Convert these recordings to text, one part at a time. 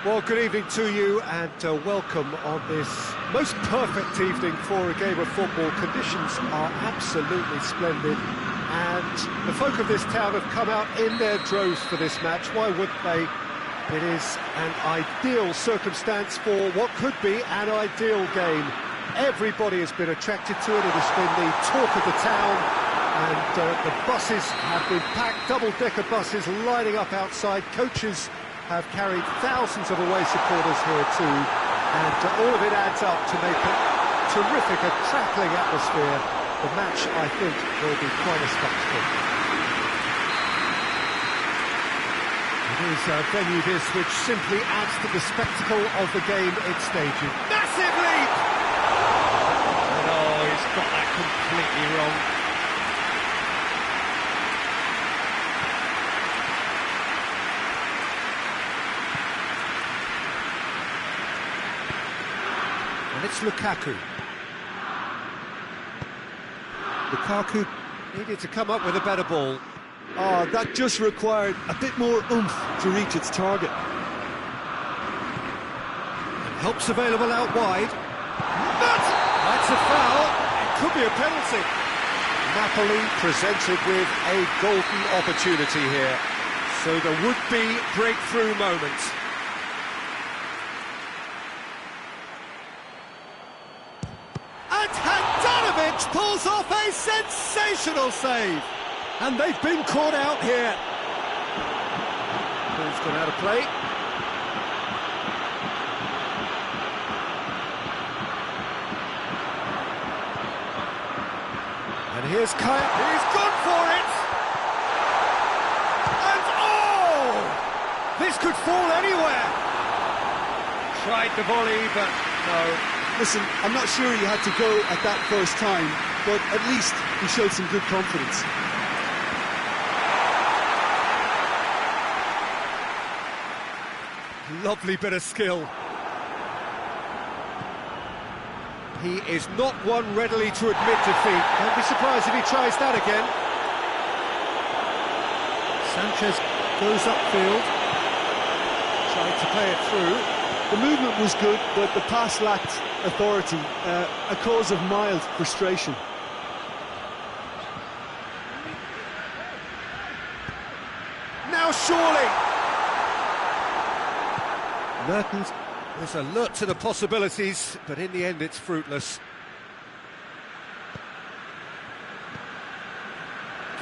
Well, good evening to you and welcome on this most perfect evening for a game of football. Conditions are absolutely splendid and the folk of this town have come out in their droves for this match. Why wouldn't they? It is an ideal circumstance for what could be an ideal game. Everybody has been attracted to it. It has been the talk of the town and the buses have been packed, double-decker buses lining up outside. Coaches have carried thousands of away supporters here too, and all of it adds up to make a terrific, crackling atmosphere. The match, I think, will be quite a spectacle. It is a venue this which simply adds to the spectacle of the game it stages. Massive leap! And oh, he's got that completely wrong. And it's Lukaku. Lukaku needed to come up with a better ball. Oh, that just required a bit more oomph to reach its target. And help's available out wide. That's a foul. It could be a penalty. Napoli presented with a golden opportunity here. So there would be breakthrough moments. Pulls off a sensational save, and they've been caught out here. Ball's gone out of play. And here's Kaya. He's gone for it. And oh, this could fall anywhere. Tried the volley, but no. Listen, I'm not sure he had to go at that first time, but at least he showed some good confidence. Lovely bit of skill. He is not one readily to admit defeat. Don't be surprised if he tries that again. Sanchez goes upfield. Trying to play it through. The movement was good, but the pass lacked authority, a cause of mild frustration. Now surely! Mertens is alert to the possibilities, but in the end it's fruitless.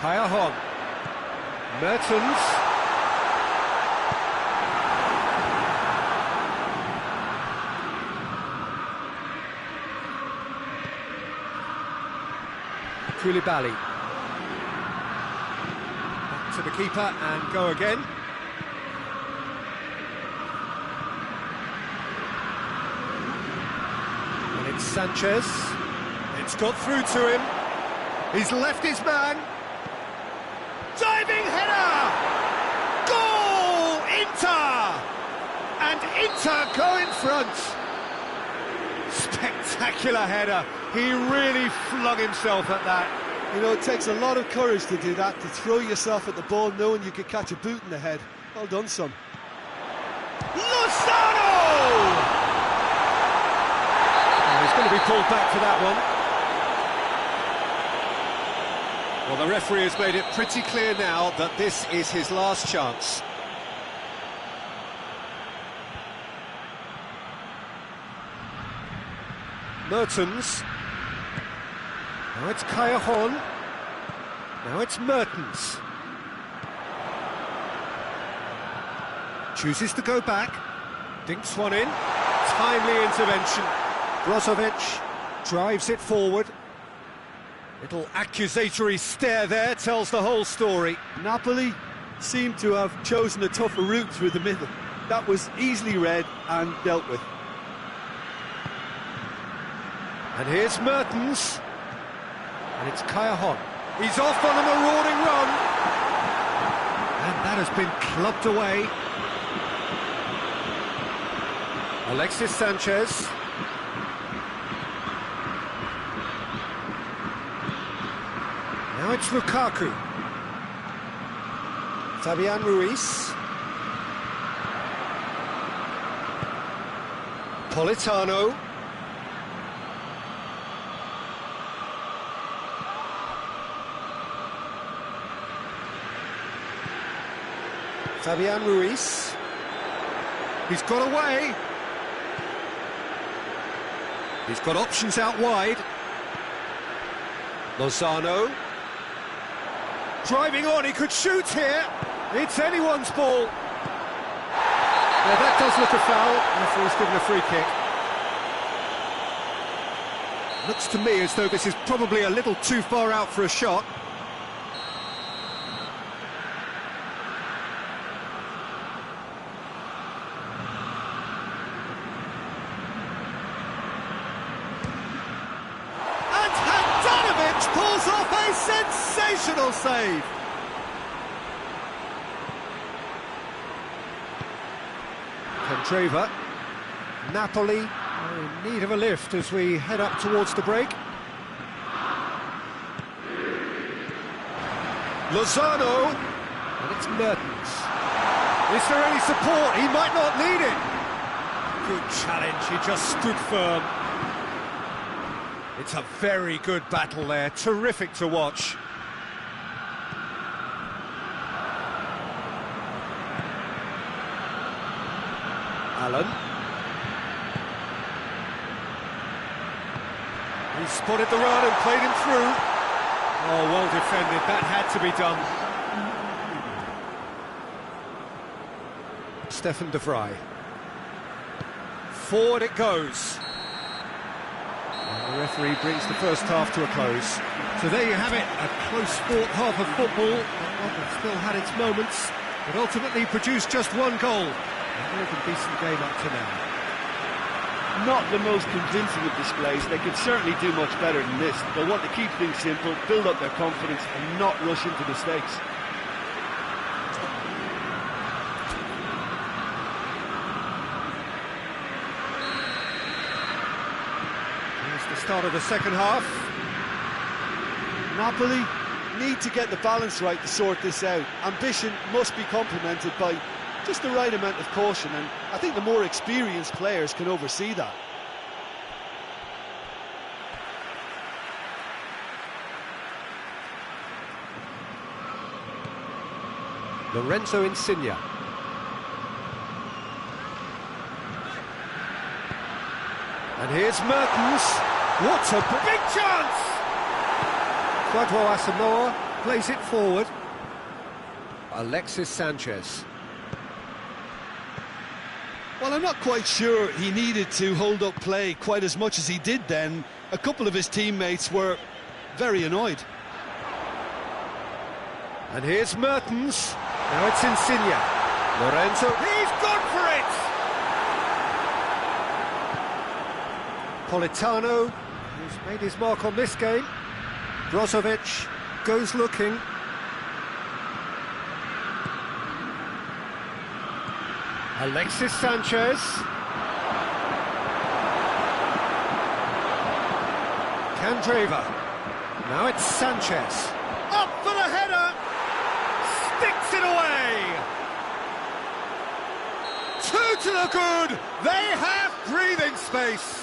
Kaya Mertens. Koulibaly. Back to the keeper and go again. And it's Sanchez. It's got through to him. He's left his man. Diving header! Goal! Inter! And Inter go in front. Spectacular header. He really flung himself at that. You know, it takes a lot of courage to do that, to throw yourself at the ball knowing you could catch a boot in the head. Well done, son. Lozano! Oh, he's going to be pulled back for that one. Well, the referee has made it pretty clear now that this is his last chance. Mertens. Now it's Kaya. Now it's Mertens. Chooses to go back. Dinks one in. Timely intervention. Brozovic drives it forward. Little accusatory stare there tells the whole story. Napoli seemed to have chosen a tougher route through the middle. That was easily read and dealt with. And here's Mertens. And it's Kaya. He's off on a marauding run. And that has been clubbed away. Alexis Sanchez. Now it's Lukaku. Fabian Ruiz. Politano. Fabian Ruiz. He's got away. He's got options out wide. Lozano. Driving on, he could shoot here. It's anyone's ball. Now that does look a foul. Referee's given a free kick. Looks to me as though this is probably a little too far out for a shot. Pulls off a sensational save. Candreva. Napoli are in need of a lift as we head up towards the break. Lozano. And it's Mertens. Is there any support? He might not need it. Good challenge, he just stood firm. It's a very good battle there, terrific to watch. Allen. He spotted the run and played him through. Oh, well defended, that had to be done. Stefan de Vrij. Forward it goes. The referee brings the first half to a close. So there you have it, a close-fought half of football, one that still had its moments, but ultimately produced just one goal. A very decent game up to now. Not the most convincing of displays. They could certainly do much better than this. They'll want to keep things simple, build up their confidence and not rush into mistakes. Start of the second half. Napoli need to get the balance right to sort this out. Ambition must be complemented by just the right amount of caution, and I think the more experienced players can oversee that. Lorenzo Insigne. And here's Mertens. What a big chance! Kwadwo Asamoah plays it forward. Alexis Sanchez. Well, I'm not quite sure he needed to hold up play quite as much as he did then. A couple of his teammates were very annoyed. And here's Mertens. Now it's Insigne. Lorenzo. He's gone for it! Politano, who's made his mark on this game. Brozovic goes looking. Alexis Sanchez. Candreva. Now it's Sanchez. Up for the header! Sticks it away! 2 to the good! They have breathing space!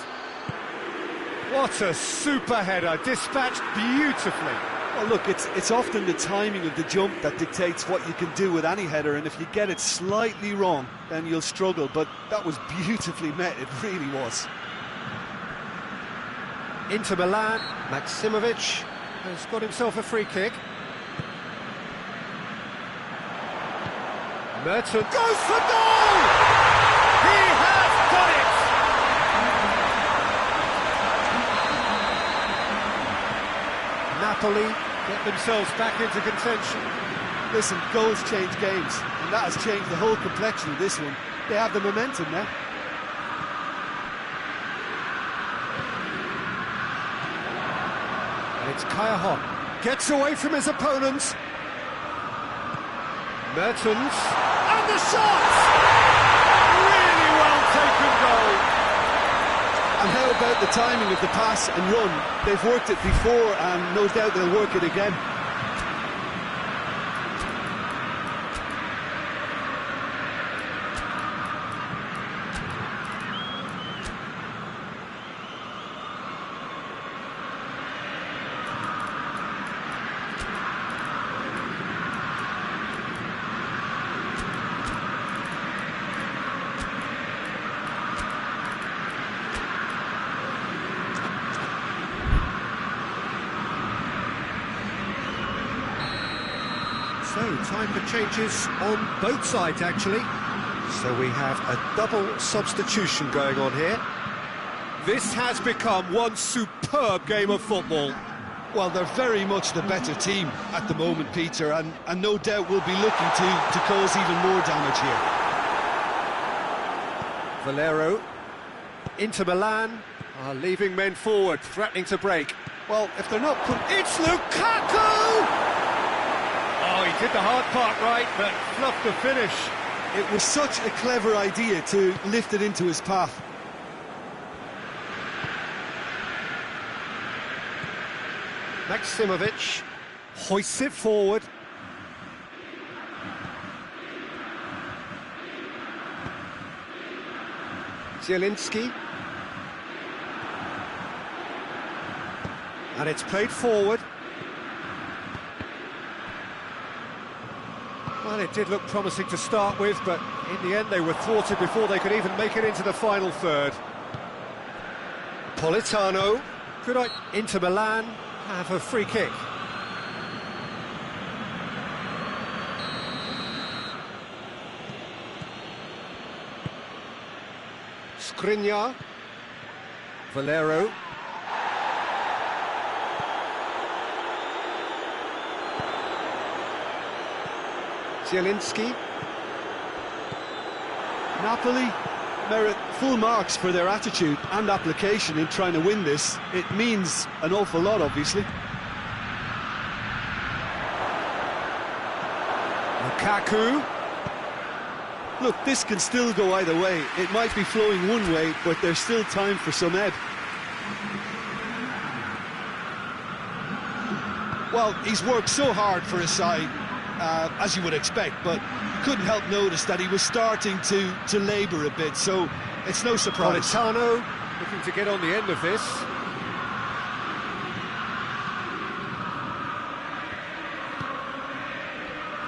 What a super header, dispatched beautifully. Well, look, it's often the timing of the jump that dictates what you can do with any header, and if you get it slightly wrong, then you'll struggle, but that was beautifully met, it really was. Inter Milan, Maksimovic has got himself a free kick. Mertens goes for goal! He has got it! Napoli get themselves back into contention. Listen, goals change games, and that has changed the whole complexion of this one. They have the momentum now. And it's Kaya Hon. Gets away from his opponents. Mertens. And the shot! Really well taken goal. And how about the timing of the pass and run? They've worked it before and no doubt they'll work it again. So, time for changes on both sides, actually. So we have a double substitution going on here. This has become one superb game of football. Well, they're very much the better team at the moment, Peter, and no doubt will be looking to cause even more damage here. Valero, Inter Milan are leaving men forward, threatening to break. Well, if they're not put... It's Lukaku! Oh, he did the hard part right, but fluffed the finish. It was such a clever idea to lift it into his path. Maximovic hoists it forward. Zielinski. And it's played forward. Well, it did look promising to start with, but in the end they were thwarted before they could even make it into the final third. Politano. Could Inter Milan have a free kick? Skriniar. Valero. Zielinski. Napoli merit full marks for their attitude and application in trying to win this. It means an awful lot, obviously. Lukaku. Look, this can still go either way. It might be flowing one way, but there's still time for some ebb. Well, he's worked so hard for his side, as you would expect, but couldn't help notice that he was starting to labour a bit, so it's no surprise. Politano looking to get on the end of this.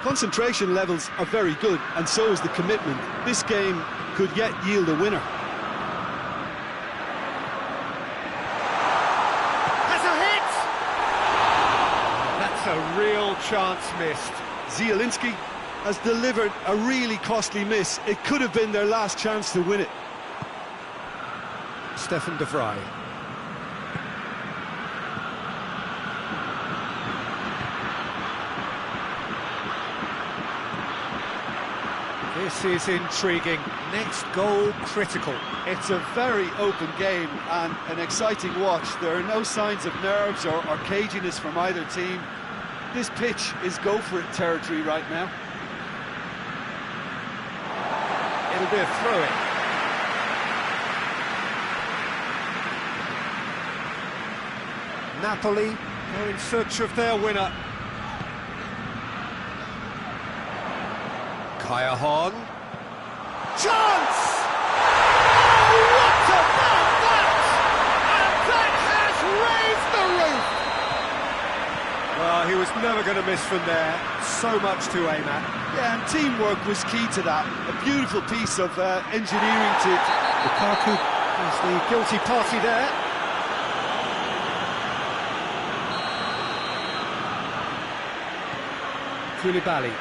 Concentration levels are very good, and so is the commitment. This game could yet yield a winner. Has a hit! That's a real chance missed. Zielinski has delivered a really costly miss. It could have been their last chance to win it. Stefan de Vrij. This is intriguing. Next goal critical. It's a very open game and an exciting watch. There are no signs of nerves or caginess from either team. This pitch is go-for-it territory right now. It'll be a throw-in. Napoli are in search of their winner. Kaya Hon. Chance! Oh, what about that? And that has raised the roof! Well, he was never going to miss from there. So much to aim at. Yeah, and teamwork was key to that. A beautiful piece of engineering to... Lukaku is the guilty party there. Koulibaly.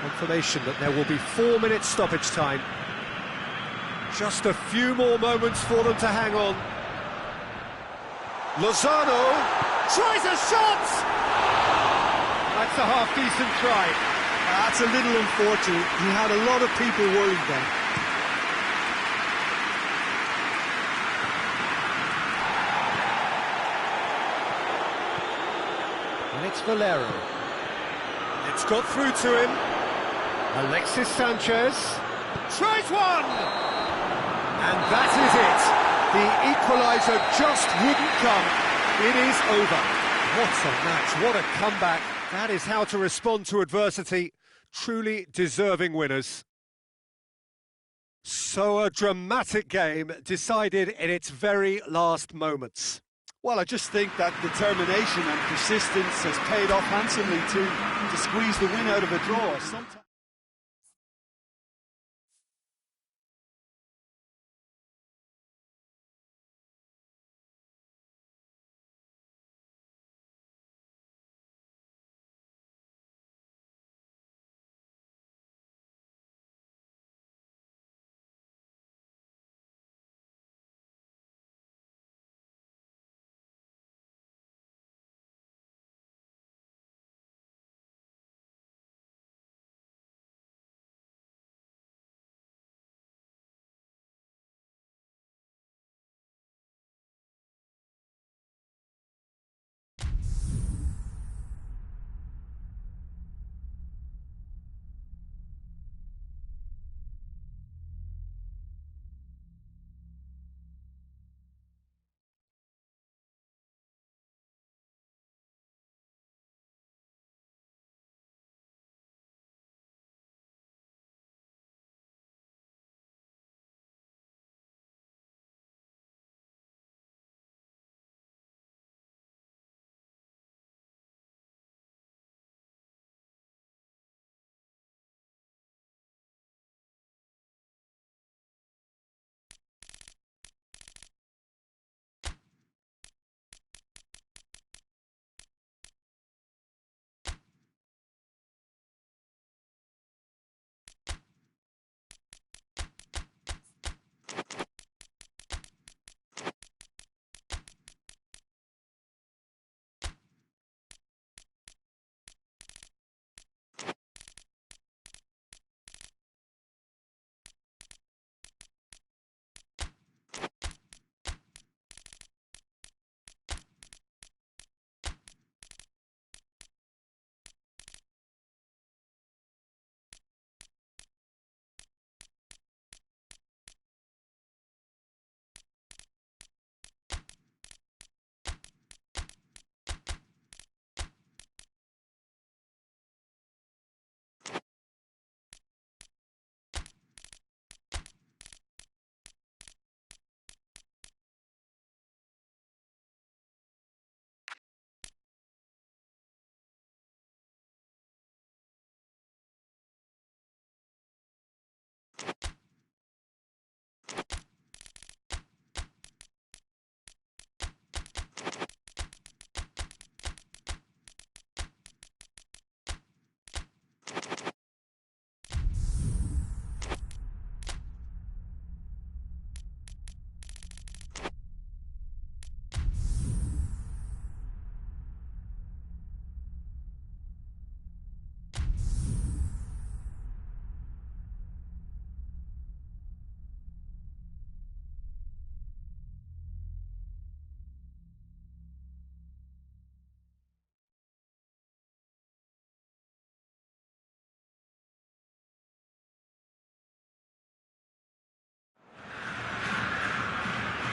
Confirmation that there will be 4 minutes stoppage time. Just a few more moments for them to hang on. Lozano tries a shot! That's a half-decent try. That's a little unfortunate. He had a lot of people worried then. And it's Valero. It's got through to him. Alexis Sanchez tries one! And that is it. The equaliser just wouldn't come. It is over. What a match, what a comeback. That is how to respond to adversity. Truly deserving winners. So a dramatic game decided in its very last moments. Well, I just think that determination and persistence has paid off handsomely to squeeze the win out of a draw. Sometimes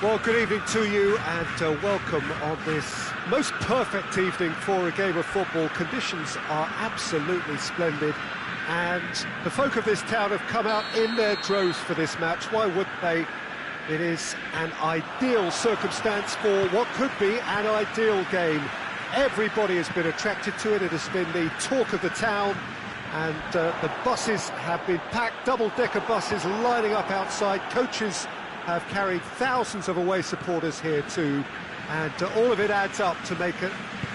Well, good evening to you and welcome on this most perfect evening for a game of football. Conditions are absolutely splendid and the folk of this town have come out in their droves for this match. Why wouldn't they? It is an ideal circumstance for what could be an ideal game. Everybody has been attracted to it. It has been the talk of the town and the buses have been packed, double-decker buses lining up outside. Coaches have carried thousands of away supporters here too, and all of it adds up to make a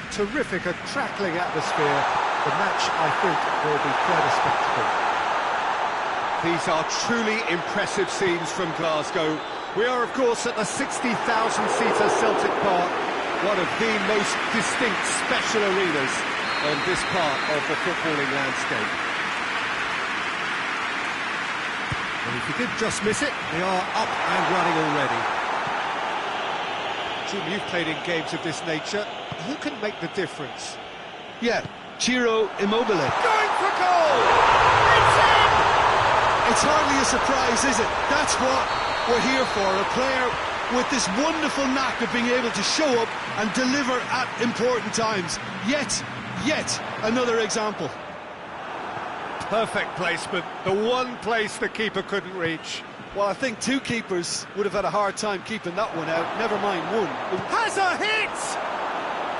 terrific, a crackling atmosphere. The match, I think, will be quite a spectacle. These are truly impressive scenes from Glasgow. We are, of course, at the 60,000-seater Celtic Park, one of the most distinct special arenas on this part of the footballing landscape. And if you did just miss it, they are up and running already. Jim, you've played in games of this nature. Who can make the difference? Yeah, Ciro Immobile. Going for goal! It's in! It's hardly a surprise, is it? That's what we're here for, a player with this wonderful knack of being able to show up and deliver at important times. Yet another example. Perfect placement, the one place the keeper couldn't reach. Well, I think two keepers would have had a hard time keeping that one out, never mind one. Has a hit!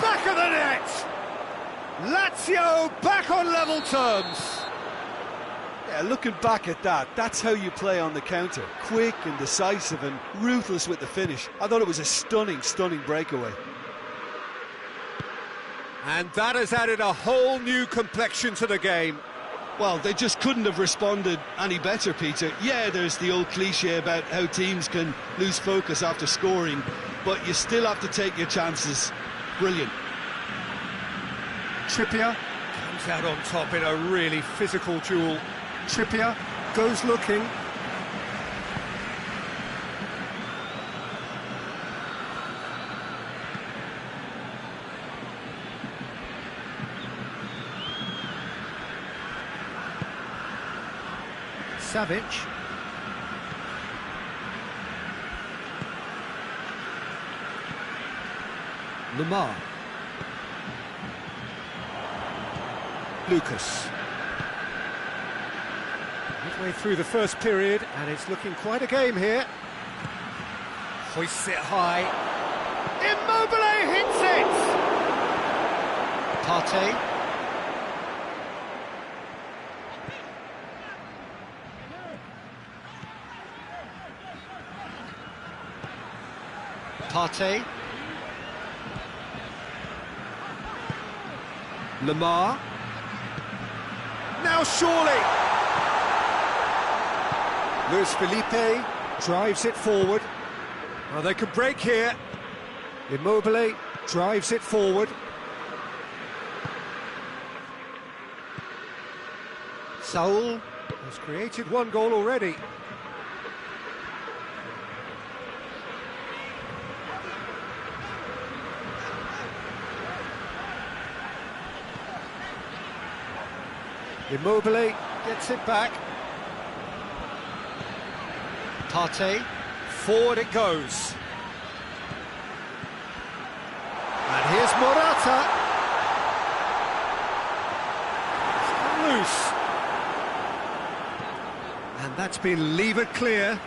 Back of the net! Lazio back on level terms. Yeah, looking back at that, that's how you play on the counter. Quick and decisive and ruthless with the finish. I thought it was a stunning breakaway. And that has added a whole new complexion to the game. Well, they just couldn't have responded any better, Peter. Yeah, there's the old cliche about how teams can lose focus after scoring, but you still have to take your chances. Brilliant. Trippier comes out on top in a really physical duel. Trippier goes looking. Savic. Lamar. Lucas. Midway through the first period, and it's looking quite a game here. Hoists it high. Immobile hits it! Partey. Partey. Lamar. Now surely! Luis Felipe drives it forward. Well, they can break here. Immobile drives it forward. Saul has created one goal already. Immobile gets it back. Partey, forward it goes. And here's Morata. It's come loose. And that's been levered clear.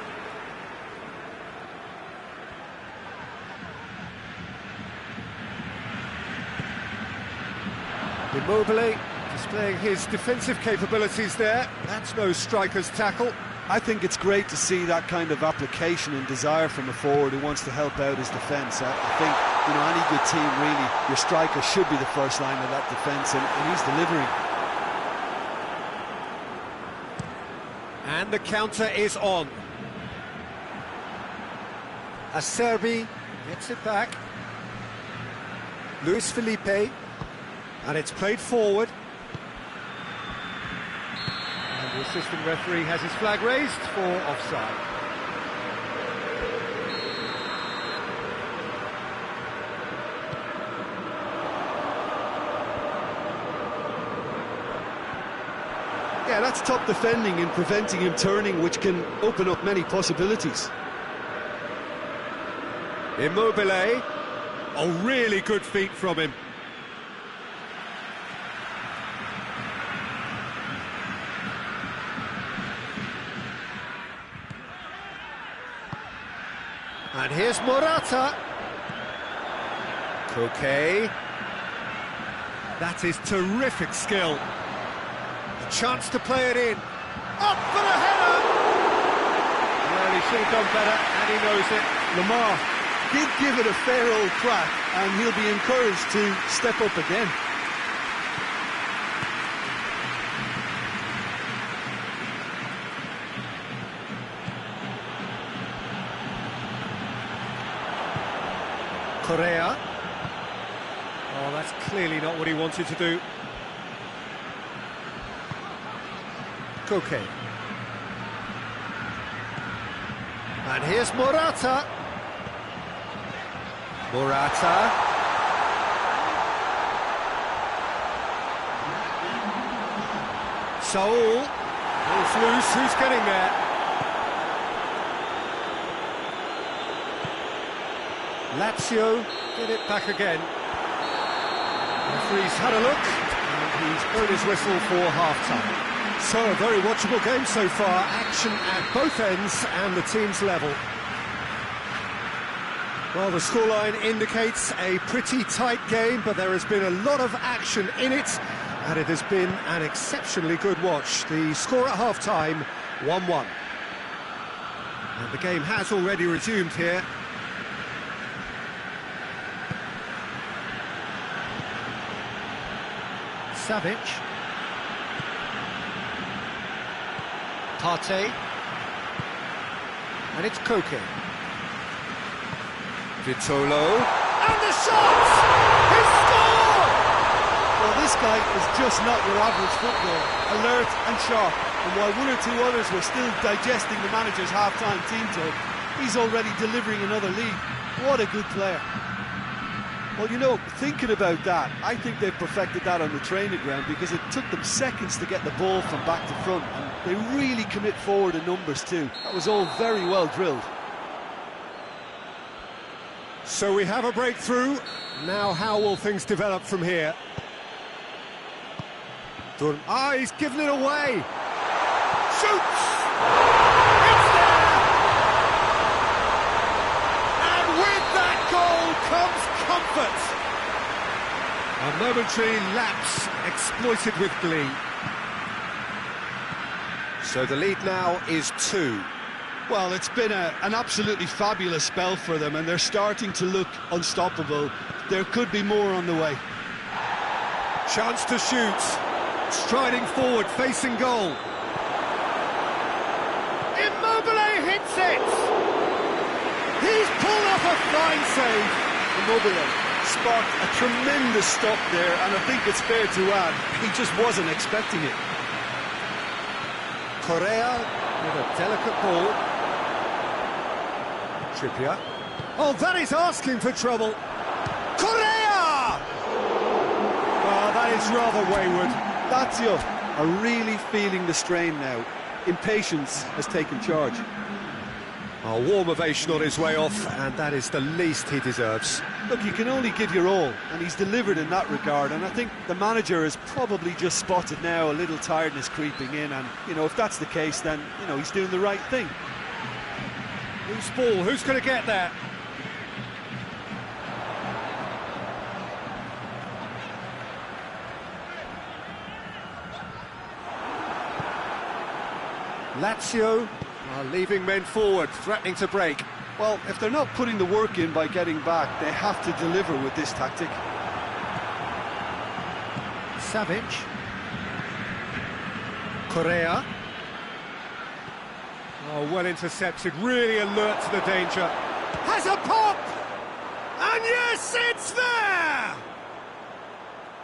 Immobile displaying his defensive capabilities there. That's no striker's tackle. I think it's great to see that kind of application and desire from a forward who wants to help out his defence. I think, you know, any good team, really, your striker should be the first line of that defence, and he's delivering. And the counter is on. Acerbi gets it back. Luis Felipe, and it's played forward. And the assistant referee has his flag raised for offside. Yeah, that's top defending and preventing him turning, which can open up many possibilities. Immobile. Oh, really good feet from him. And here's Morata. Koke. That is terrific skill. A chance to play it in. Up for the header! Well, he should have done better, and he knows it. Lamar did give it a fair old crack, and he'll be encouraged to step up again. Correa. Oh, that's clearly not what he wanted to do. Koke. And here's Morata. Morata. Saul. It's loose, who's getting there? Lazio get it back again. The referee's had a look, and he's blown his whistle for half-time. So, a very watchable game so far. Action at both ends and the team's level. Well, the scoreline indicates a pretty tight game, but there has been a lot of action in it, and it has been an exceptionally good watch. The score at half-time, 1-1. And the game has already resumed here. Savic. Partey. And it's Koke. Vitolo. And the shot! He scored! Well, this guy is just not your average footballer. Alert and sharp. And while one or two others were still digesting the manager's half-time team talk, he's already delivering another lead. What a good player. Well, you know, thinking about that, I think they've perfected that on the training ground, because it took them seconds to get the ball from back to front, and they really commit forward in numbers too. That was all very well drilled. So we have a breakthrough. Now how will things develop from here? He's given it away. Shoots! It's there! And with that goal comes comfort. A momentary lapse exploited with glee. So the lead now is 2. Well, it's been an absolutely fabulous spell for them, and they're starting to look unstoppable. There could be more on the way. Chance to shoot. Striding forward, facing goal. Immobile hits it! He's pulled off a fine save. Immobile sparked a tremendous stop there, and I think it's fair to add, he just wasn't expecting it. Correa with a delicate ball. Trippier. Oh, that is asking for trouble. Correa! Well, that is rather wayward. Lazio are really feeling the strain now. Impatience has taken charge. A warm ovation on his way off, and that is the least he deserves. Look, you can only give your all, and he's delivered in that regard, and I think the manager has probably just spotted now a little tiredness creeping in, and, you know, if that's the case, then, you know, he's doing the right thing. Loose ball, who's going to get there? Lazio are leaving men forward, threatening to break. Well, if they're not putting the work in by getting back, they have to deliver with this tactic. Savic. Correa. Oh, well intercepted, really alert to the danger. Has a pop! And yes, it's there!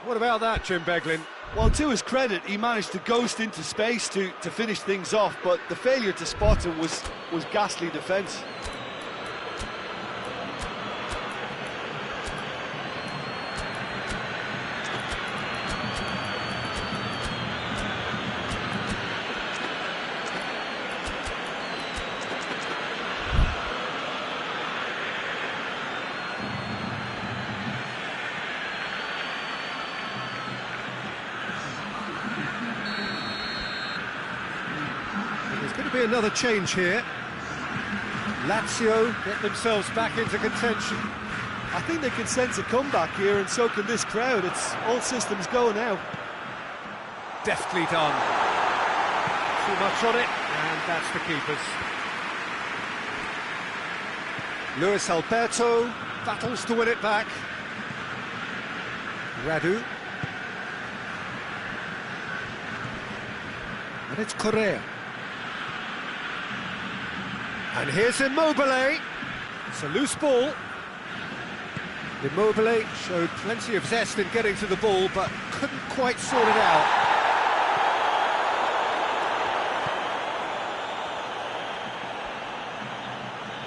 What about that, Jim Beglin? Well, to his credit, he managed to ghost into space to finish things off, but the failure to spot him was ghastly defence. be another change here. Lazio get themselves back into contention. I think they can sense a comeback here, and so can this crowd. It's all systems go now. Deftly done. Too much on it, and that's the keeper's. Luis Alberto battles to win it back. Radu. And it's Correa. And here's Immobile. It's a loose ball. Immobile showed plenty of zest in getting to the ball, but couldn't quite sort it out.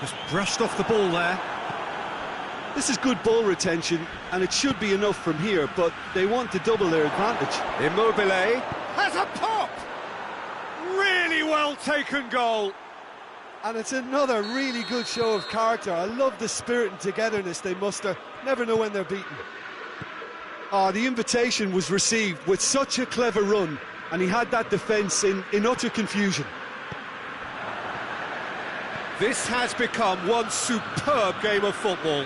Just brushed off the ball there. This is good ball retention, and it should be enough from here, but they want to double their advantage. Immobile has a pop! Really well taken goal. And it's another really good show of character. I love the spirit and togetherness they muster. Never know when they're beaten. The invitation was received with such a clever run, and he had that defence in utter confusion. This has become one superb game of football.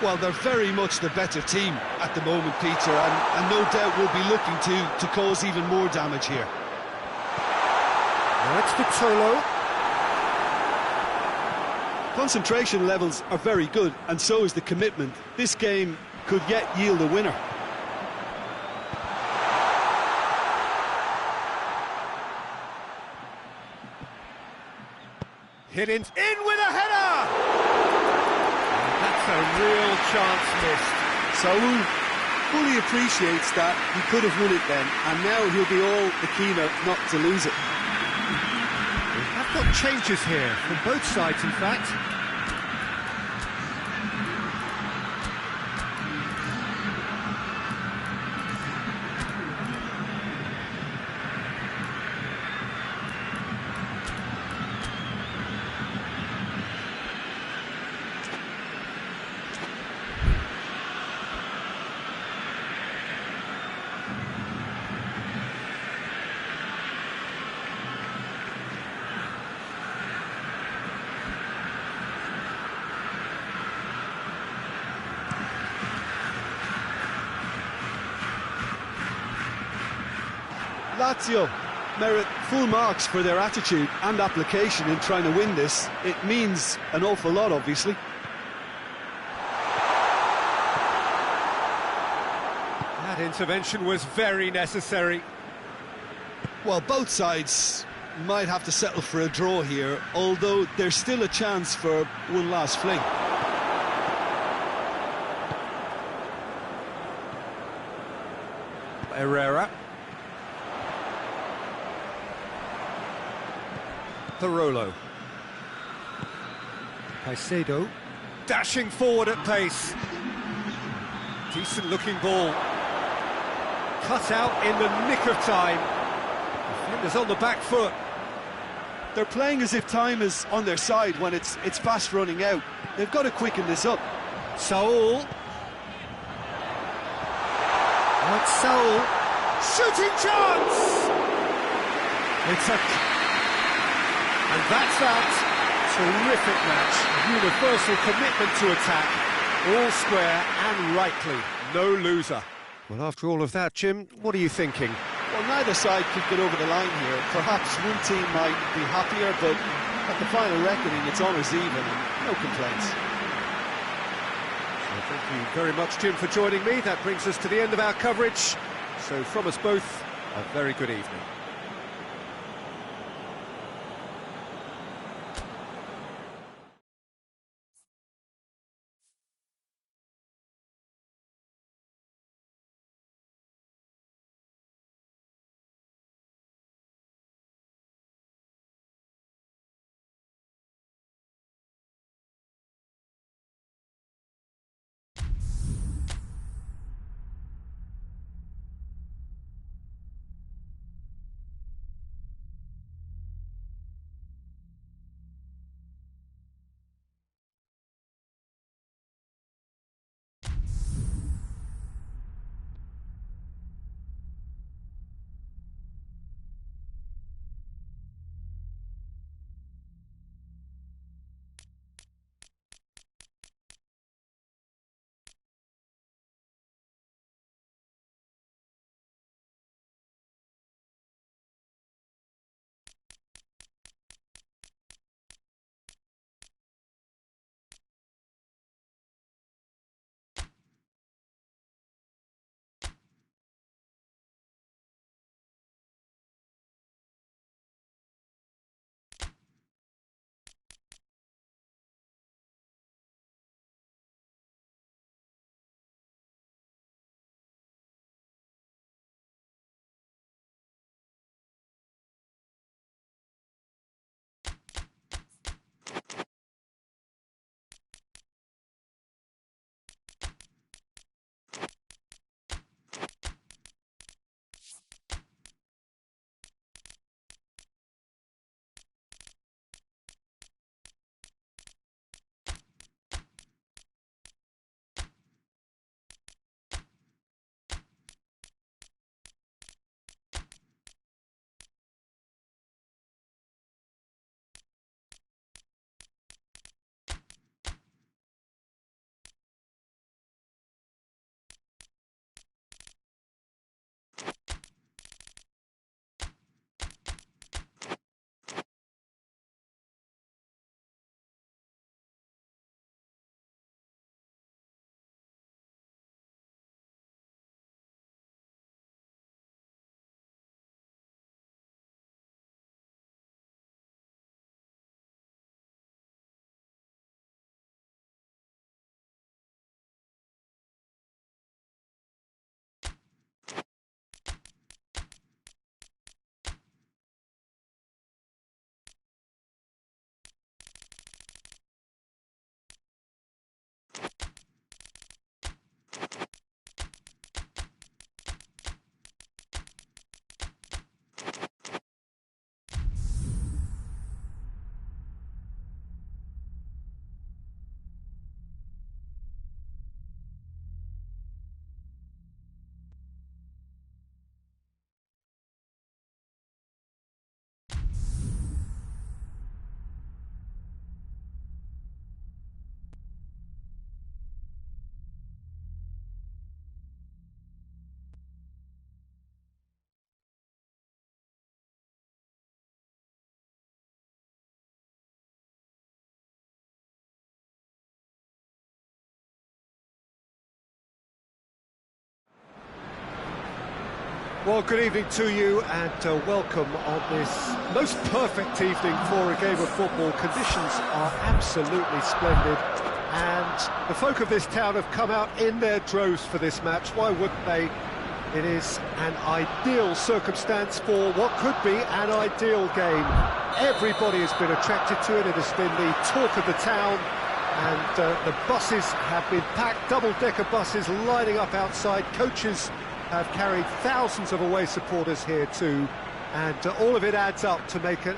Well, they're very much the better team at the moment, Peter, and no doubt will be looking to cause even more damage here. Now it's Vitolo. Concentration levels are very good, and so is the commitment. This game could yet yield a winner. Hit in with a header! That's a real chance missed. Saul fully appreciates that he could have won it then, and now he'll be all the keener not to lose it. I've got changes here from both sides, in fact. Lazio merit full marks for their attitude and application in trying to win this. It means an awful lot, obviously. That intervention was very necessary. Well, both sides might have to settle for a draw here, although there's still a chance for one last fling. Herrera. Parolo. Caicedo dashing forward at pace. Decent looking ball. Cut out in the nick of time. Defenders on the back foot. They're playing as if time is on their side when it's fast running out. They've got to quicken this up. Saul. That's Saul. Shooting chance! And that's that. Terrific match. Universal commitment to attack. All square and rightly. No loser. Well, after all of that, Jim, what are you thinking? Well, neither side could get over the line here. Perhaps one team might be happier, but at the final reckoning, it's honours even and no complaints. So thank you very much, Jim, for joining me. That brings us to the end of our coverage. So from us both, a very good evening. Well, good evening to you and welcome on this most perfect evening for a game of football. Conditions are absolutely splendid and the folk of this town have come out in their droves for this match. Why wouldn't they? It is an ideal circumstance for what could be an ideal game. Everybody has been attracted to it. It has been the talk of the town and the buses have been packed, double-decker buses lining up outside. Coaches have carried thousands of away supporters here too, and all of it adds up to make a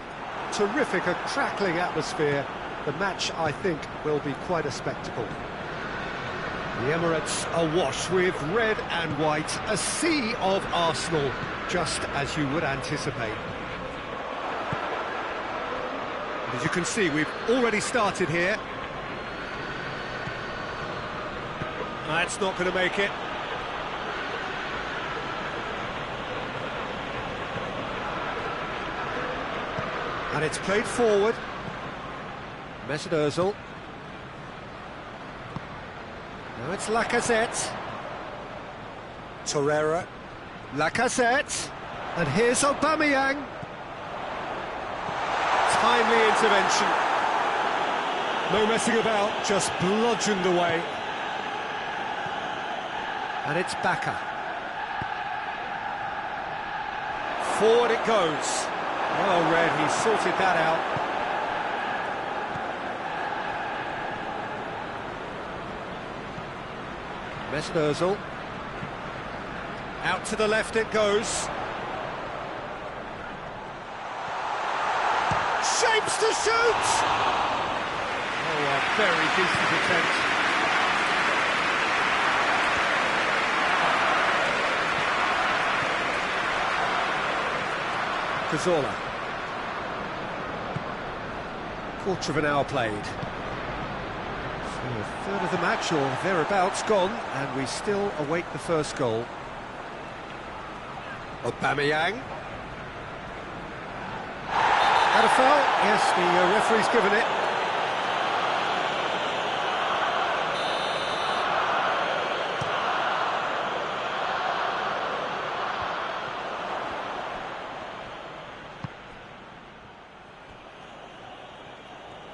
terrific, a crackling atmosphere. The match, I think, will be quite a spectacle. The Emirates awash with red and white, a sea of Arsenal, just as you would anticipate. As you can see, we've already started here. That's not going to make it. And it's played forward. Mesut Ozil. Now it's Lacazette. Torreira. Lacazette. And here's Aubameyang. Timely intervention. No messing about, just bludgeoned away. And it's Baka. Forward it goes. Well read, he sorted that out. Mesut Ozil. Out to the left it goes. Shapes to shoot! Oh, a very decent attempt. Cazorla. Quarter of an hour played. So a third of the match or thereabouts gone, and we still await the first goal. Aubameyang. Had a foul? Yes, the referee's given it.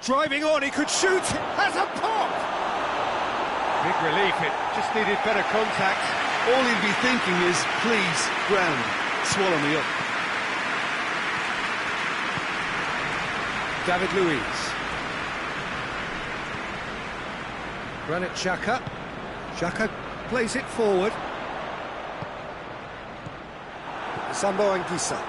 Driving on, he could shoot, has a pop! Big relief, it just needed better contact. All he'll be thinking is, please, ground, swallow me up. David Luiz. Granit Xhaka. Xhaka plays it forward. Sambo Anguissa.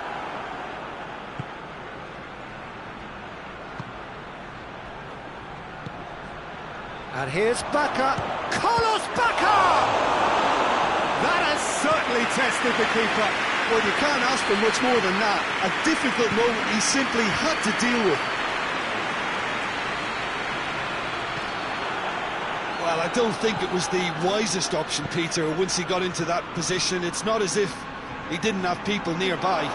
And here's Baka. Carlos Baka! That has certainly tested the keeper. Well, you can't ask for much more than that. A difficult moment he simply had to deal with. Well, I don't think it was the wisest option, Peter, once he got into that position. It's not as if he didn't have people nearby.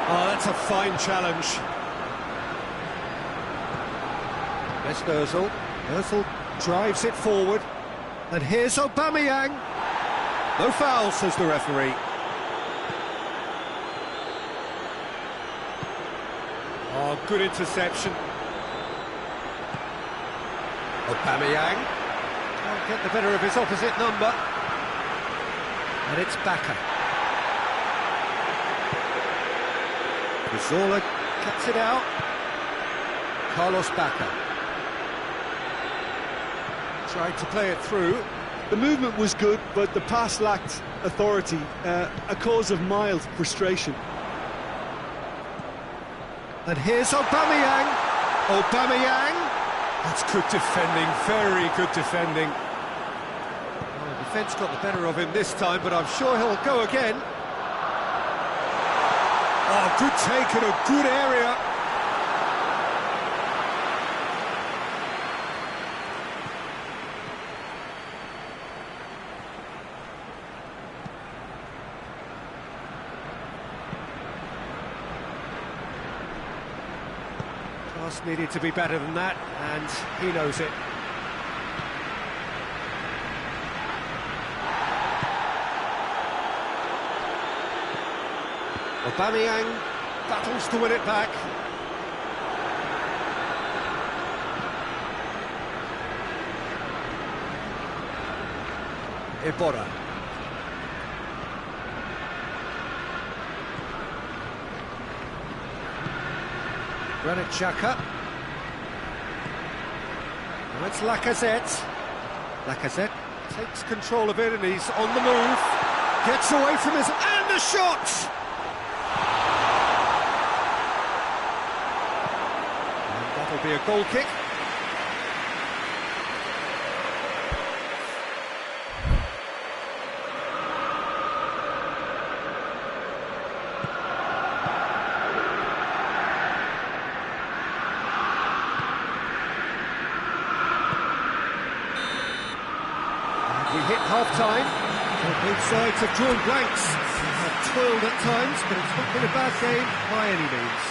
Oh, that's a fine challenge. Mesut Ozil. Ozil drives it forward. And here's Aubameyang. No foul, says the referee. Oh, good interception. Aubameyang can't get the better of his opposite number. And it's Baka. Cazorla cuts it out. Carlos Baka. Tried to play it through. The movement was good, but the pass lacked authority, a cause of mild frustration. And here's Aubameyang. Aubameyang. That's good defending, very good defending. Well, the defence got the better of him this time, but I'm sure he'll go again. Oh, good take in a good area. Pass needed to be better than that, and he knows it. Aubameyang battles to win it back. Iborra. Granit Xhaka. Now it's Lacazette. Lacazette takes control of it and he's on the move. Gets away from his... and the shot! And that'll be a goal kick. We hit half-time. Both sides have drawn blanks. They have toiled at times, but it's not been a bad game by any means.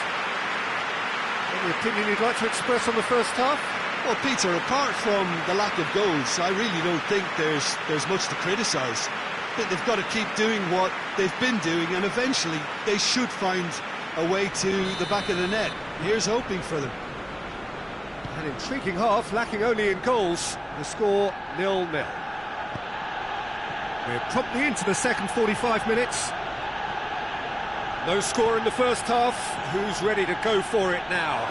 Any opinion you'd like to express on the first half? Well, Peter, apart from the lack of goals, I really don't think there's much to criticise. They've got to keep doing what they've been doing, and eventually they should find a way to the back of the net. Here's hoping for them. An intriguing half, lacking only in goals. The score 0-0. We're promptly into the second 45 minutes. No score in the first half. Who's ready to go for it now?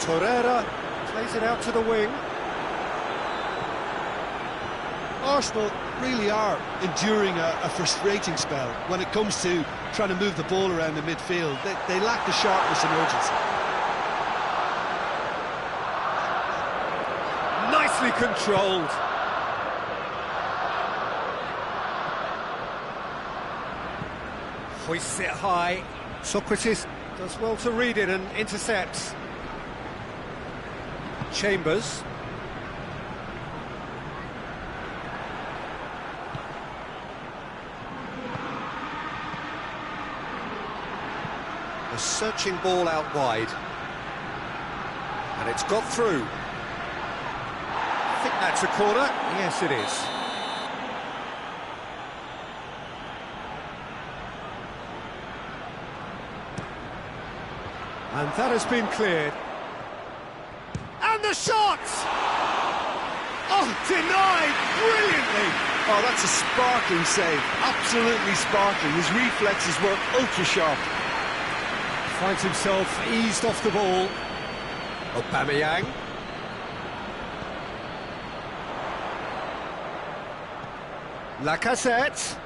Torreira plays it out to the wing. Arsenal really are enduring a frustrating spell when it comes to trying to move the ball around the midfield. They lack the sharpness and urgency. Nicely controlled. Hoists it high. Socrates does well to read it and intercepts. Chambers. A searching ball out wide. And it's got through. I think that's a corner. Yes, it is. And that has been cleared. And the shot! Oh, denied brilliantly! Oh, that's a sparkling save. Absolutely sparkling. His reflexes were ultra-sharp. Finds himself eased off the ball. Aubameyang. Lacazette.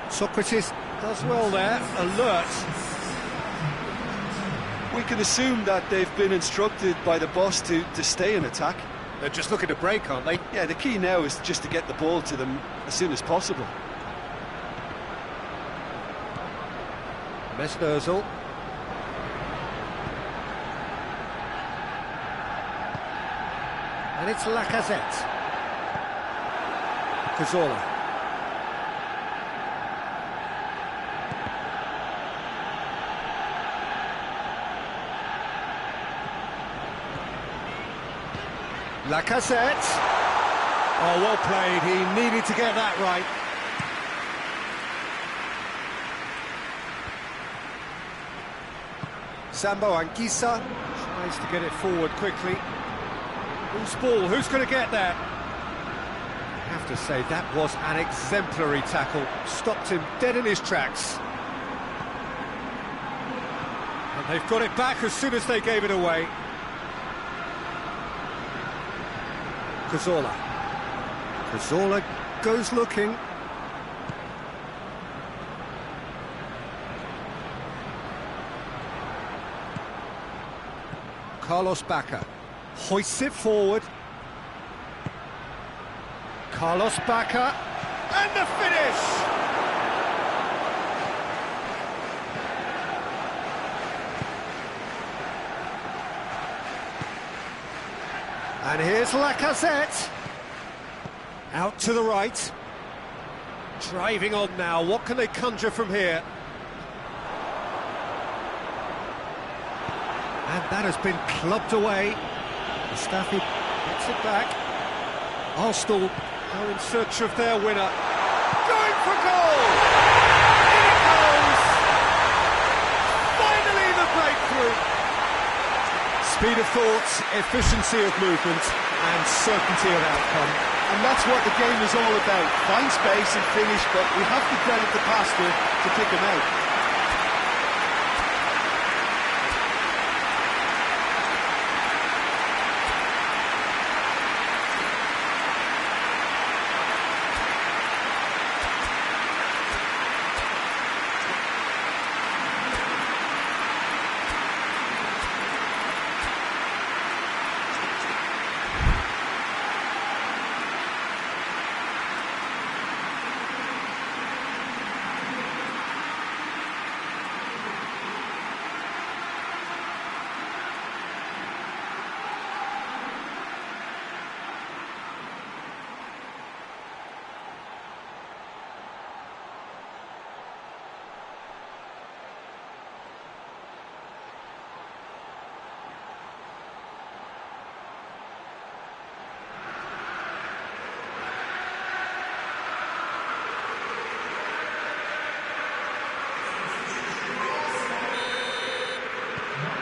Socrates does well there, alert. We can assume that they've been instructed by the boss to stay in attack. They're just looking to break, aren't they? Yeah, the key now is just to get the ball to them as soon as possible. Mesnozil. And it's Lacazette. Cazorla. Lacazette. Oh, well played. He needed to get that right. Sambo Anguissa tries to get it forward quickly. Who's ball? Who's going to get that? I have to say, that was an exemplary tackle. Stopped him dead in his tracks. And they've got it back as soon as they gave it away. Cazorla. Cazorla goes looking. Carlos Bacca hoists it forward. Carlos Bacca, and the finish! And here's Lacazette. Out to the right. Driving on now. What can they conjure from here? And that has been clubbed away. Mustafi Gets it back. Arsenal go in search of their winner. Going for goal! In it goes! Finally the breakthrough! Speed of thought, efficiency of movement, and certainty of outcome. And that's what the game is all about. Find space and finish, but we have to credit the passer to pick him out.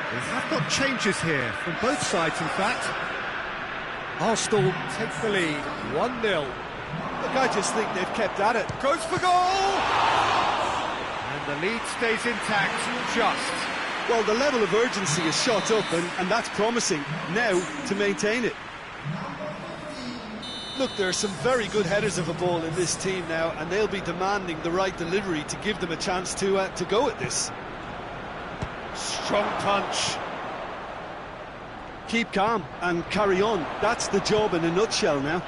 We have got changes here, from both sides in fact. Arsenal take the lead, 1-0. Look, I just think they've kept at it. Goes for goal! And the lead stays intact, just. Well, the level of urgency is shot up, and that's promising. Now, to maintain it. Look, there are some very good headers of a ball in this team now, and they'll be demanding the right delivery to give them a chance to go at this. Strong punch. Keep calm and carry on. That's the job in a nutshell now.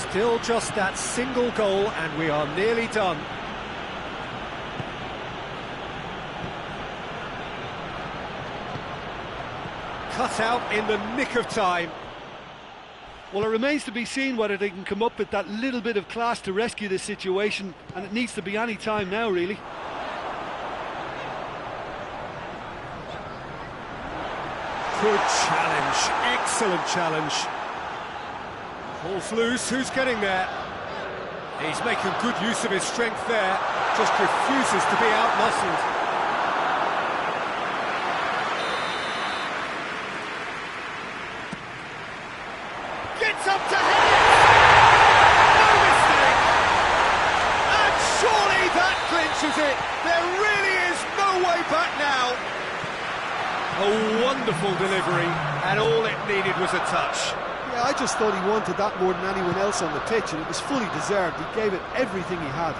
Still just that single goal and we are nearly done. Cut out in the nick of time. Well, it remains to be seen whether they can come up with that little bit of class to rescue this situation, and it needs to be any time now, really. Good challenge, excellent challenge. Ball's loose, who's getting there? He's making good use of his strength there, just refuses to be outmuscled. Gets up to head it! No mistake! And surely that clinches it! There really is no way back now! A wonderful delivery, and all it needed was a touch. Yeah, I just thought he wanted that more than anyone else on the pitch, and it was fully deserved. He gave it everything he had.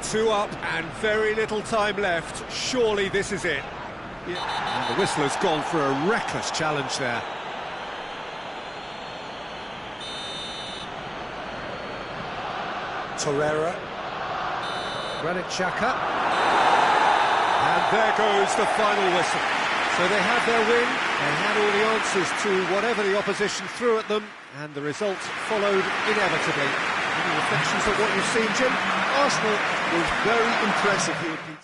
2 up and very little time left. Surely this is it. Yeah. And the whistler's gone for a reckless challenge there. Torreira. Granit Xhaka. And there goes the final whistle. So they had their win, they had all the answers to whatever the opposition threw at them, and the result followed inevitably. Any reflections on what you've seen, Jim? Arsenal was very impressive here, Peter.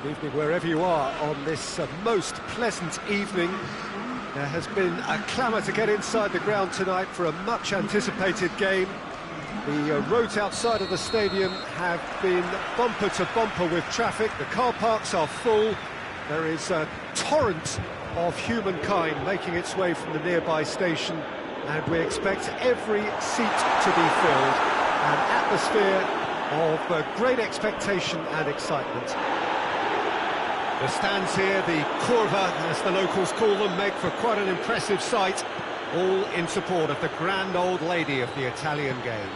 Good evening wherever you are on this most pleasant evening. There has been a clamour to get inside the ground tonight for a much anticipated game. The roads outside of the stadium have been bumper to bumper with traffic. The car parks are full. There is a torrent of humankind making its way from the nearby station, and we expect every seat to be filled. An atmosphere of great expectation and excitement. The stands here, the curva, as the locals call them, make for quite an impressive sight, all in support of the grand old lady of the Italian game.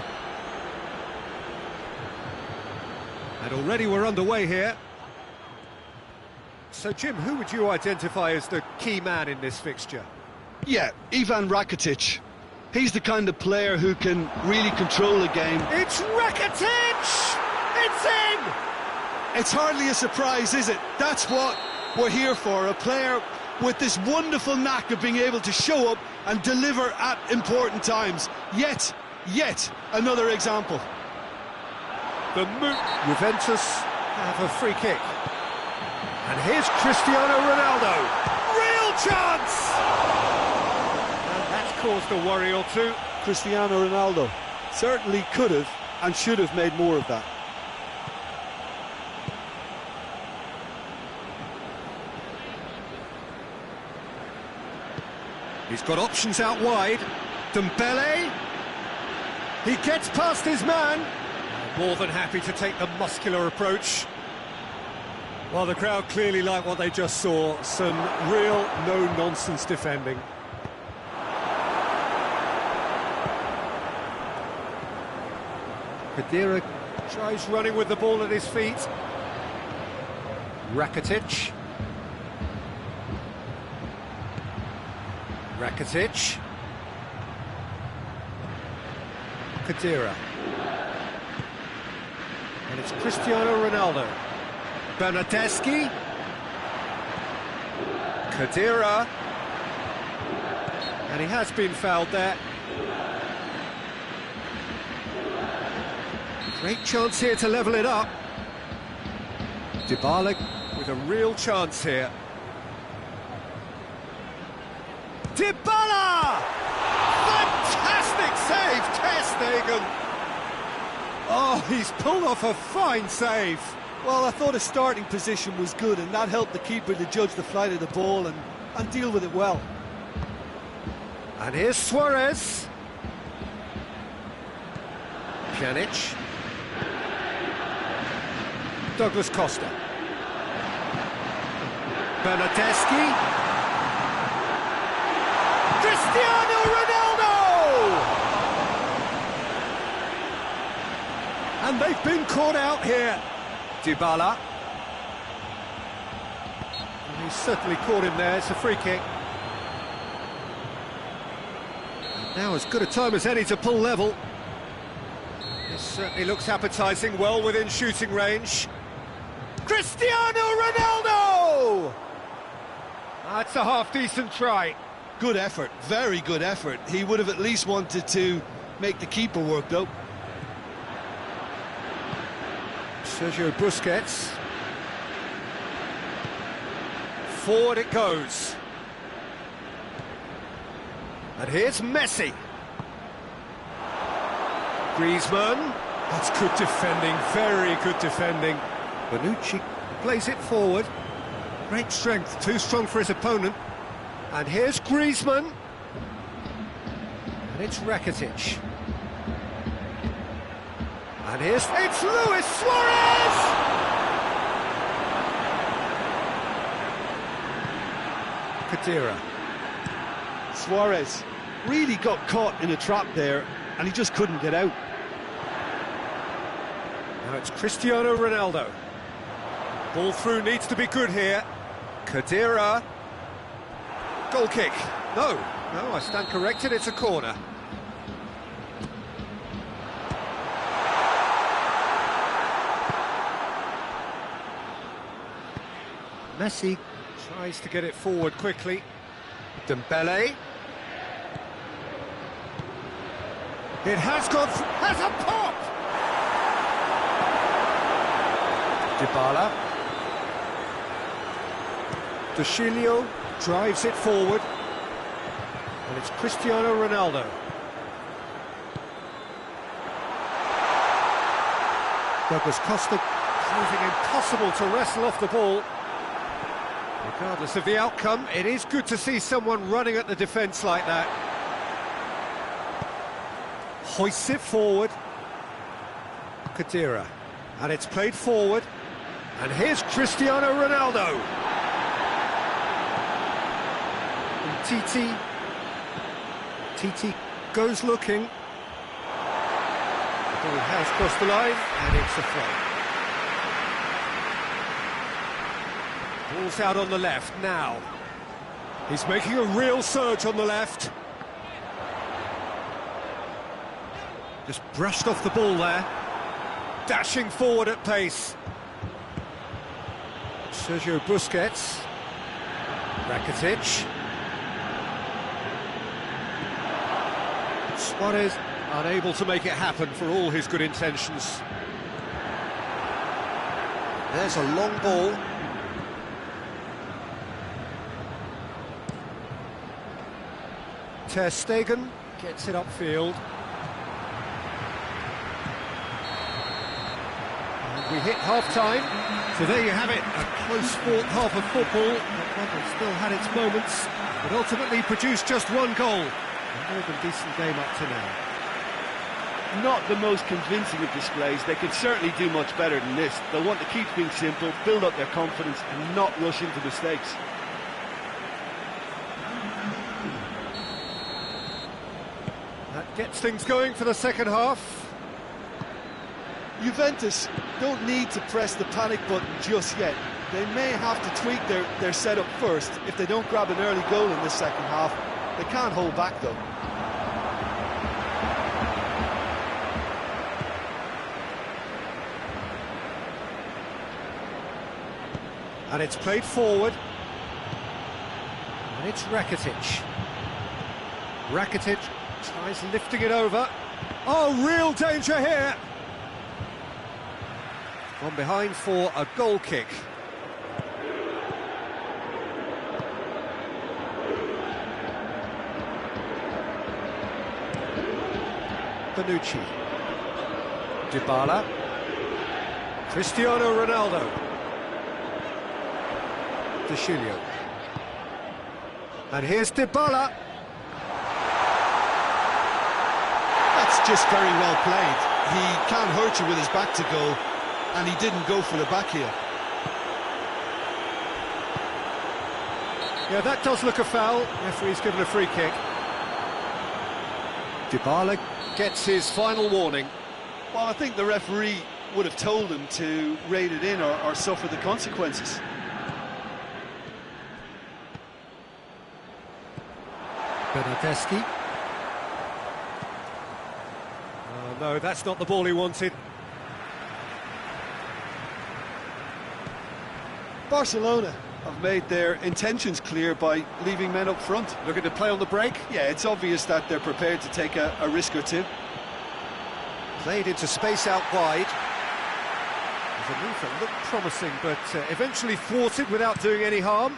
And already we're underway here. So, Jim, who would you identify as the key man in this fixture? Yeah, Ivan Rakitic. He's the kind of player who can really control a game. It's Rakitic! It's in! It's hardly a surprise, is it? That's what we're here for, a player with this wonderful knack of being able to show up and deliver at important times. Yet another example. Juventus have a free kick. And here's Cristiano Ronaldo. Real chance! And that's caused a worry or two. Cristiano Ronaldo certainly could have and should have made more of that. He's got options out wide. Dembele. He gets past his man. More than happy to take the muscular approach. Well, the crowd clearly like what they just saw. Some real no-nonsense defending. Khedira tries running with the ball at his feet. Rakitic. Khedira. And it's Cristiano Ronaldo. Bernardeschi. Khedira. And he has been fouled there. Great chance here to level it up. Dybala with a real chance here. Dybala! Fantastic save, Ter Stegen! Oh, he's pulled off a fine save. Well, I thought his starting position was good, and that helped the keeper to judge the flight of the ball and deal with it well. And here's Suarez. Pjanic. Douglas Costa. Bernardeschi. Cristiano Ronaldo! And they've been caught out here. Dybala. And he's certainly caught him there. It's a free kick. Now as good a time as any to pull level. This certainly looks appetising, well within shooting range. Cristiano Ronaldo! That's a half-decent try. Good effort, very good effort. He would have at least wanted to make the keeper work, though. Sergio Busquets. Forward it goes. And here's Messi. Griezmann. That's good defending, very good defending. Bonucci plays it forward. Great strength, too strong for his opponent. And here's Griezmann. And it's Rakitic. And it's Luis Suarez! Khedira. Suarez really got caught in a trap there, and he just couldn't get out. Now it's Cristiano Ronaldo. Ball through needs to be good here. Khedira. Goal kick. No, I stand corrected, it's a corner. Messi tries to get it forward quickly. Dembele. It has a pop! Dybala. Deschilio drives it forward. And it's Cristiano Ronaldo. Douglas Costa proving impossible to wrestle off the ball. Regardless of the outcome, it is good to see someone running at the defence like that. Hoists it forward. Khedira. And it's played forward. And here's Cristiano Ronaldo. And Titi goes looking. The ball has crossed the line, and it's a throw. Ball's out on the left now. He's making a real surge on the left. Just brushed off the ball there. Dashing forward at pace. Sergio Busquets. Rakitic. Suarez unable to make it happen for all his good intentions. There's a long ball. Ter Stegen gets it upfield. And we hit half-time. So there you have it, a close-fought half of football. That still had its moments, but ultimately produced just one goal. A more than decent game up to now. Not the most convincing of displays. They could certainly do much better than this. They'll want to keep things simple, build up their confidence and not rush into mistakes. That gets things going for the second half. Juventus don't need to press the panic button just yet. They may have to tweak their setup first. If they don't grab an early goal in this second half, they can't hold back though. And it's played forward. And it's Rakitic. Rakitic tries lifting it over. Oh, real danger here! From behind for a goal kick. Bonucci. Dybala. Cristiano Ronaldo. Deschilio. And here's Dybala. That's just very well played. He can't hurt you with his back to goal, and he didn't go for the back here. Yeah, that does look a foul. Referee's given a free kick. Dybala gets his final warning. Well, I think the referee would have told him to rate it in or suffer the consequences. Bernardeschi. Oh, no, that's not the ball he wanted. Barcelona have made their intentions clear by leaving men up front. Looking to play on the break. Yeah, it's obvious that they're prepared to take a risk or two. Played into space out wide. There's a move that looked promising, but eventually thwarted without doing any harm.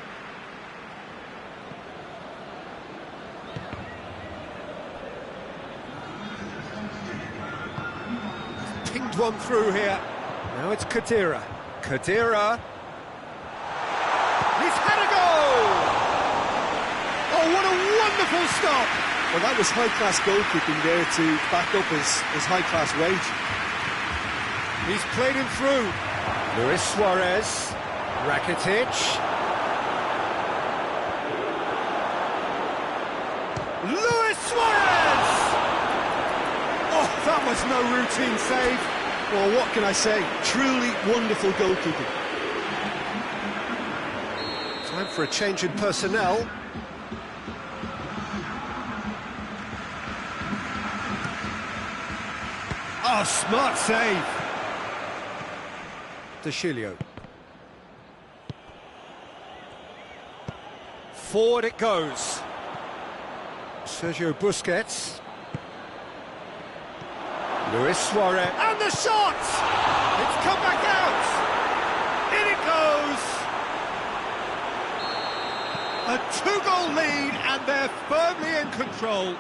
Pinged one through here. Now it's Khedira. Khedira. He's had a goal! Oh, what a wonderful stop! Well, that was high-class goalkeeping there to back up his high-class wage. He's played him through. Luis Suarez. Rakitic. Luis Suarez! Oh, that was no routine save. Well, what can I say? Truly wonderful goalkeeping. Time for a change in personnel. Oh, smart save. Deschilio. Forward it goes. Sergio Busquets. Luis Suarez. And the shot! It's come back out! In it goes! A two-goal lead, and they're firmly in control.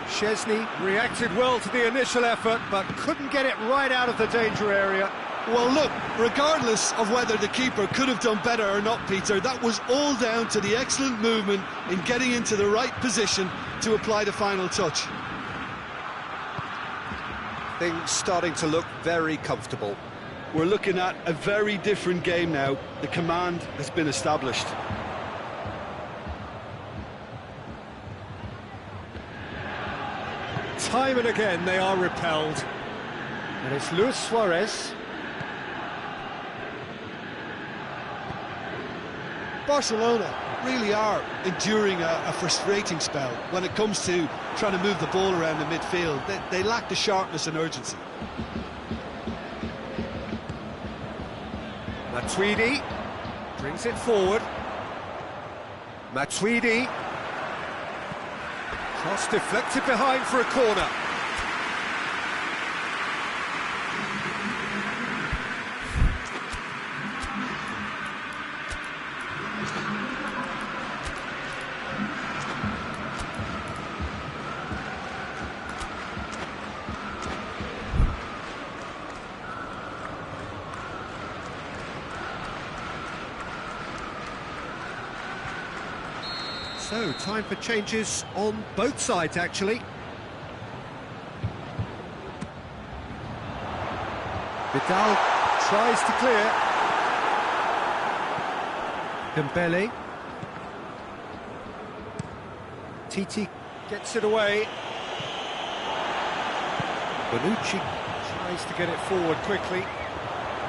Szczesny reacted well to the initial effort, but couldn't get it right out of the danger area. Well, look, regardless of whether the keeper could have done better or not, Peter, that was all down to the excellent movement in getting into the right position to apply the final touch. Things starting to look very comfortable. We're looking at a very different game now. The command has been established. Time and again they are repelled. And it's Luis Suarez. Barcelona really are enduring a frustrating spell when it comes to trying to move the ball around the midfield. They lack the sharpness and urgency. Matuidi brings it forward. Matuidi. Cross deflected behind for a corner. So, time for changes on both sides, actually. Vidal tries to clear. Dembele. Titi gets it away. Bonucci tries to get it forward quickly.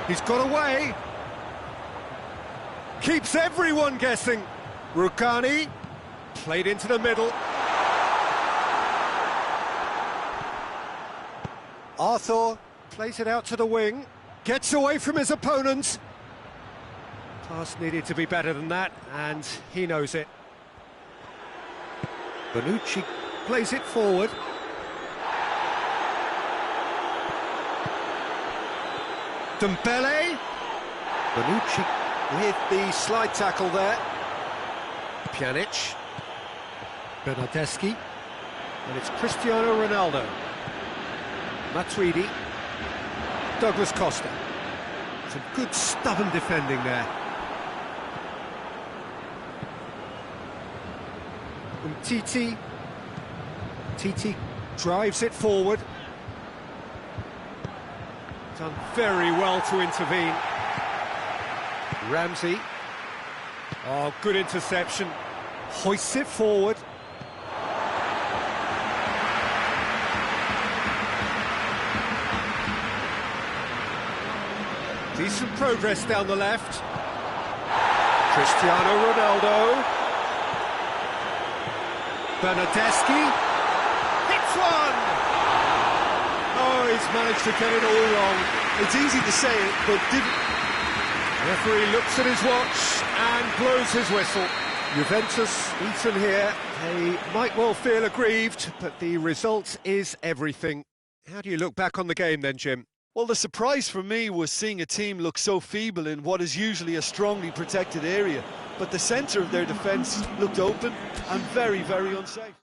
He's got away. Keeps everyone guessing. Rukani. Played into the middle. Arthur plays it out to the wing. Gets away from his opponent. Pass needed to be better than that, and he knows it. Bonucci plays it forward. Dembele. Bonucci with the slide tackle there. Pjanic. Bernardeschi, and it's Cristiano Ronaldo. Matuidi. Douglas Costa. Some good stubborn defending there. Titi. Titi drives it forward. Done very well to intervene. Ramsey. Oh, good interception. Hoists it forward. Decent progress down the left. Cristiano Ronaldo. Bernardeschi. Hits one! Oh, he's managed to get it all wrong. It's easy to say it, but didn't... The referee looks at his watch and blows his whistle. Juventus beaten here. They might well feel aggrieved, but the result is everything. How do you look back on the game then, Jim? Well, the surprise for me was seeing a team look so feeble in what is usually a strongly protected area. But the centre of their defence looked open and very, very unsafe.